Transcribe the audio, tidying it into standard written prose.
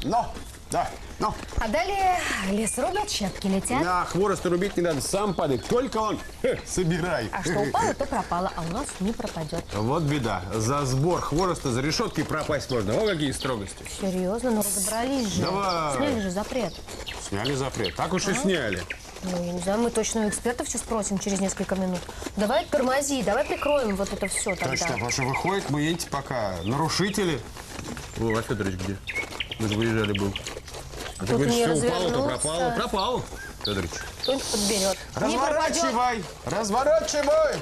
Да, ну. А далее лес рубят, щепки летят. Да, хвороста рубить не надо, сам падает. Только он собирай. А что упало, то пропало, а у нас не пропадет. Вот беда. За сбор хвороста за решеткой пропасть можно. О, какие строгости. Серьезно? Ну разобрались же. Давай. Сняли же запрет. Сняли запрет. Так уж и сняли. Ну, я не знаю, мы точно у экспертов сейчас спросим через несколько минут. Давай тормози, давай прикроем вот это все тогда. Точно, потому что выходит, мы едете пока нарушители. О, а Федорович где? Мы же выезжали был. А ты Тут говоришь, не все упало, то развернуться. пропало. Пропал, Федорович. Кто-нибудь подберет. Не пропадет. Разворачивай! Разворачивай!